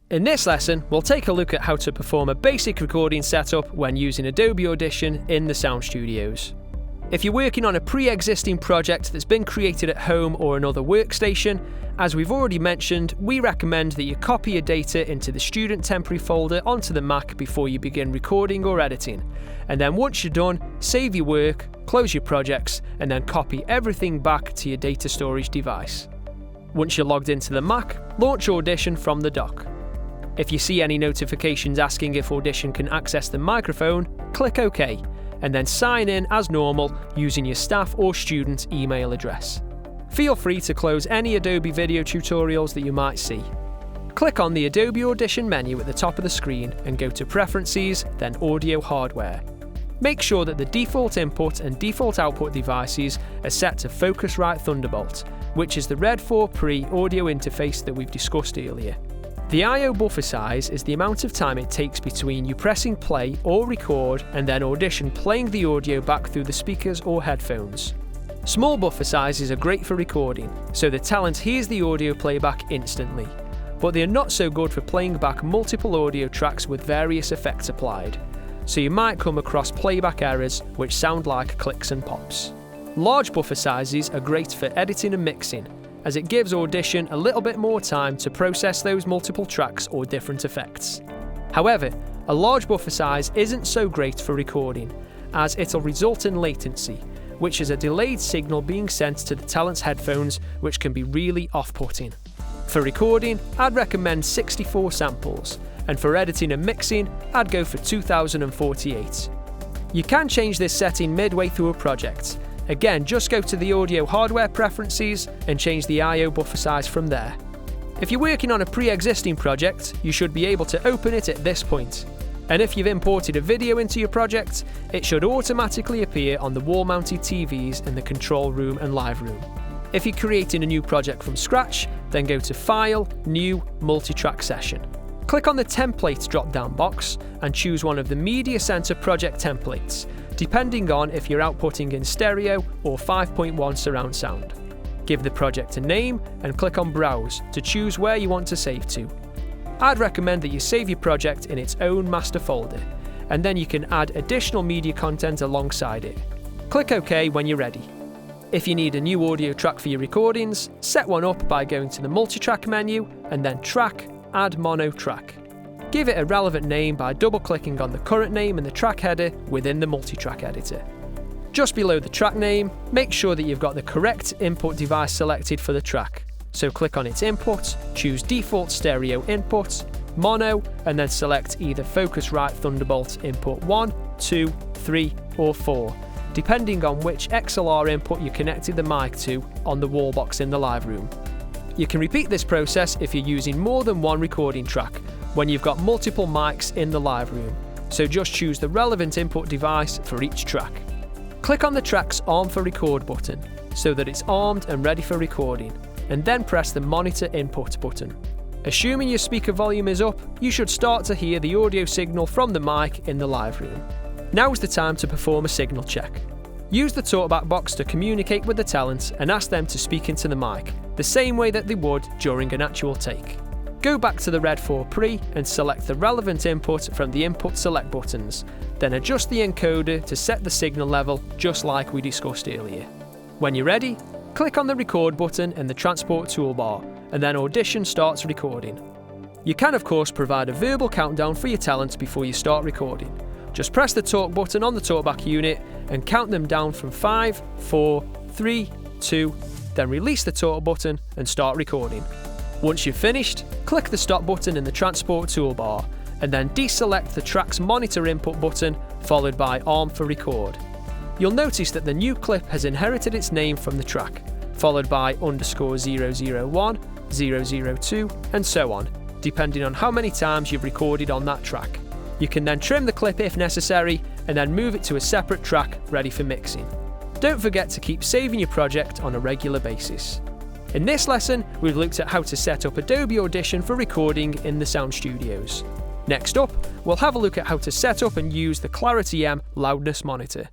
In this lesson, we'll take a look at how to perform a basic recording setup when using Adobe Audition in the sound studios. If you're working on a pre-existing project that's been created at home or another workstation, as we've already mentioned, we recommend that you copy your data into the student temporary folder onto the Mac before you begin recording or editing. And then once you're done, save your work, close your projects, and then copy everything back to your data storage device. Once you're logged into the Mac, launch Audition from the dock. If you see any notifications asking if Audition can access the microphone, click OK, and then sign in as normal using your staff or student email address. Feel free to close any Adobe video tutorials that you might see. Click on the Adobe Audition menu at the top of the screen and go to Preferences, then Audio Hardware. Make sure that the default input and default output devices are set to Focusrite Thunderbolt, which is the Red 4 Pre audio interface that we've discussed earlier. The I/O buffer size is the amount of time it takes between you pressing play or record and then Audition playing the audio back through the speakers or headphones. Small buffer sizes are great for recording, so the talent hears the audio playback instantly, but they are not so good for playing back multiple audio tracks with various effects applied, so you might come across playback errors which sound like clicks and pops. Large buffer sizes are great for editing and mixing, as it gives Audition a little bit more time to process those multiple tracks or different effects. However, a large buffer size isn't so great for recording, as it'll result in latency, which is a delayed signal being sent to the talent's headphones, which can be really off-putting. For recording, I'd recommend 64 samples, and for editing and mixing, I'd go for 2048. You can change this setting midway through a project. Again, just go to the audio hardware preferences and change the I/O buffer size from there. If you're working on a pre-existing project, you should be able to open it at this point. And if you've imported a video into your project, it should automatically appear on the wall-mounted TVs in the control room and live room. If you're creating a new project from scratch, then go to File, New, Multitrack Session. Click on the Templates drop-down box and choose one of the Media Center project templates, depending on if you're outputting in stereo or 5.1 surround sound. Give the project a name and click on Browse to choose where you want to save to. I'd recommend that you save your project in its own master folder, and then you can add additional media content alongside it. Click OK when you're ready. If you need a new audio track for your recordings, set one up by going to the Multitrack menu and then Track, Add Mono Track. Give it a relevant name by double-clicking on the current name in the track header within the multitrack editor. Just below the track name, make sure that you've got the correct input device selected for the track. So click on its input, choose Default Stereo Input, Mono, and then select either Focusrite Thunderbolt Input 1, 2, 3, or 4, depending on which XLR input you connected the mic to on the wall box in the live room. You can repeat this process if you're using more than one recording track, when you've got multiple mics in the live room, so just choose the relevant input device for each track. Click on the track's Arm for Record button, so that it's armed and ready for recording, and then press the Monitor Input button. Assuming your speaker volume is up, you should start to hear the audio signal from the mic in the live room. Now's the time to perform a signal check. Use the talkback box to communicate with the talent and ask them to speak into the mic, the same way that they would during an actual take. Go back to the Red 4 Pre and select the relevant input from the Input Select buttons, then adjust the encoder to set the signal level just like we discussed earlier. When you're ready, click on the Record button in the Transport toolbar, and then Audition starts recording. You can of course provide a verbal countdown for your talent before you start recording. Just press the talk button on the talkback unit and count them down from 5, 4, 3, 2, then release the talk button and start recording. Once you've finished, click the Stop button in the Transport toolbar, and then deselect the track's Monitor Input button, followed by Arm for Record. You'll notice that the new clip has inherited its name from the track, followed by _001, 002, and so on, depending on how many times you've recorded on that track. You can then trim the clip if necessary, and then move it to a separate track ready for mixing. Don't forget to keep saving your project on a regular basis. In this lesson, we've looked at how to set up Adobe Audition for recording in the sound studios. Next up, we'll have a look at how to set up and use the Clarity M loudness monitor.